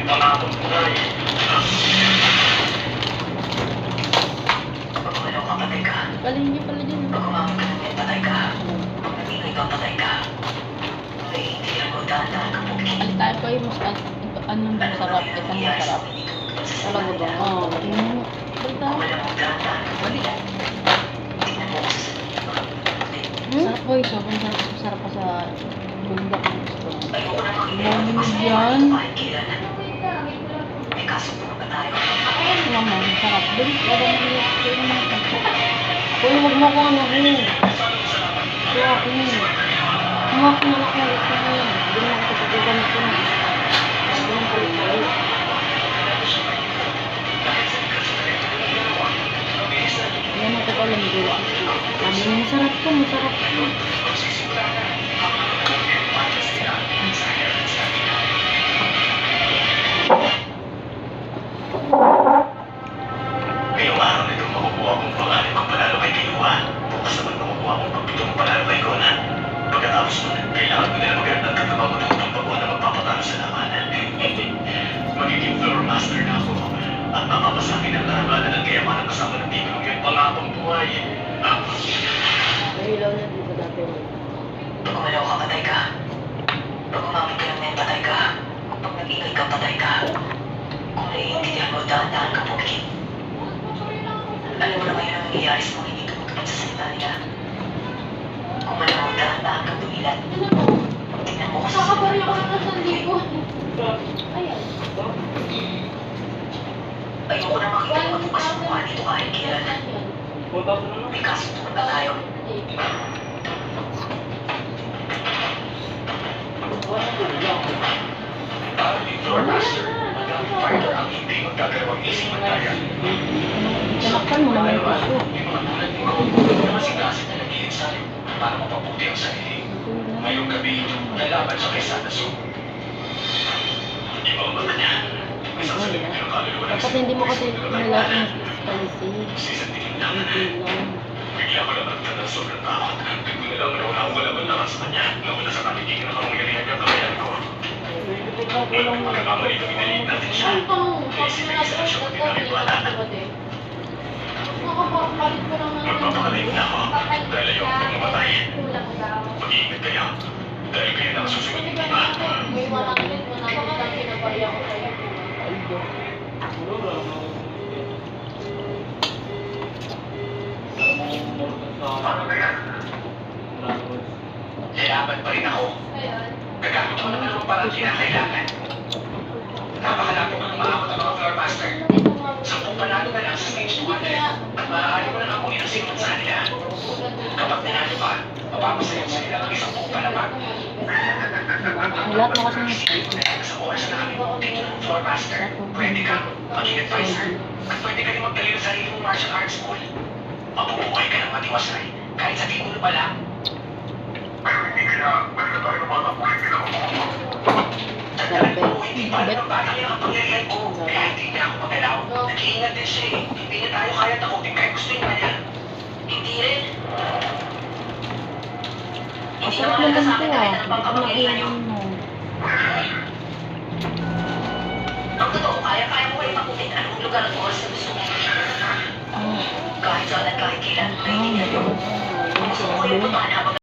pangatong buhay. Pag umalaw ka, patay ka. Galing niyo pala dyan. Pag umamag ka namin, patay ka. Pag nag-ingay ka, patay ka. Naiintindihan ko, dahan-dahan ka pugin. Ang tayo ko yung mas anong masarap. Itong masarap. Talaga ba? Oo. Balita. Wala mong dahan-dahan ka pugin. Tingnan mo ko sa Sarap po yung sobrang sarap pa sa buldak ng gusto. ayoko na makikita Dami ko sa yan. kahit kailan. May kasundo ba tayo? Ayan naman, sarap. Dali, wala na yung kaya naman. Uy, huwag mo ko ano ko. Kaya ako yun. Huwag ko na ako yung gusto mo yun. Hindi na ako pagkagamit ko na. Hindi na palit-palit. Ayan ako pala, hindi. Sabi mo, masarap ko, masarap ko. Ngayong araw na itong makukuha kong pangalan kung panalo kay Kayuha. Bukas naman makukuha kong pagpitong panalo kay Conan. Pagkatapos nun, kailangan ko nila magkaroon ng tatabang matutong pagkuha na magpapatalo sa labanan. Magiging floor master na ako. At mapapasakin ang labanan ng kayamanan kasama ng tito ng iyong pangakong buhay. May ilaw na dito dati. Pag umalaw ka, patay ka. Pag umamit ka ng patay ka. Pag nag-ingay ka, patay ka. Kung naiintindihan mo, dahan-dahan ka pugin. Alam mo na ngayon ang nangyayari sa mga hindi tumutupad sa salita nila. Kung malamang dahan-dahan kang dumilat. Tingnan mo ko sa Kakabari ako ng sandipo. Ayan. ayoko na makita yung bukas ng mukha dito kahit kailan. May kasuntukan ba tayo? Floor master, fighter ang hindi magdadalawang isipan kaya. Tinakpan mo naman yung puso. May mga tulad mo, hindi naman sinasin na nagiging sa'yo para mapabuti ang sarili. Ngayong gabi, lalaban sa Quesada Zoo. Hindi ba umaga niya? May sasabihin ng kaluluwa ng Dapat hindi mo kasi nilap yung spicy. sisantingin lang. Hindi lang. Bigla ko lang ng sobrang takot. Bigla ko nalaman na wala man lakas sa kanya. Nawala sa kanikin na kamangyarihan ng kamayan ko. Walang magkakamali kung inaliit natin siya. Naisipin sa siya kung pinakipalanan. Magpapakalayo na ako dahil ayaw ko nang mamatay. Mag-iingat kayo dahil kayo na masusunod hindi ba? Paano ba yan? Laban pa rin ako. Gagamit ako ng anong parang kinakailangan. Napakalapit ko ng maakot ang mga floor master. 10 panalo na lang sa stage 200 at maaari mo na nakunin ang sinuman sa kanila. Kapag nanalo ka, mapapasayaw sa nila ang 10 palapag. Lahat mo kasi Sa oras na kami dito ng floor master, pwede kang maging advisor at pwede ka rin magdali ng sarili mong martial arts school. Mabubuhay ka ng matiwasay kahit sa titulo pa lang. Pero hindi kaya, basta tayo ng mga buhay ako. Tandaan mo, hindi pa alam ng bata niya ang pangyarihan ko. Kaya hindi niya ako magalaw. Nag-iingat din siya eh. Hindi niya tayo kaya takutin kahit gusto niya. Hindi rin. masarap naman ito ah. Ang nakiyan mo. Ang totoo, kaya-kaya mo kayo takutin anong lugar at oras na gusto mo. Kahit saan at kahit kailan, naiintindihan mo. Gusto mo kayo puntahan habang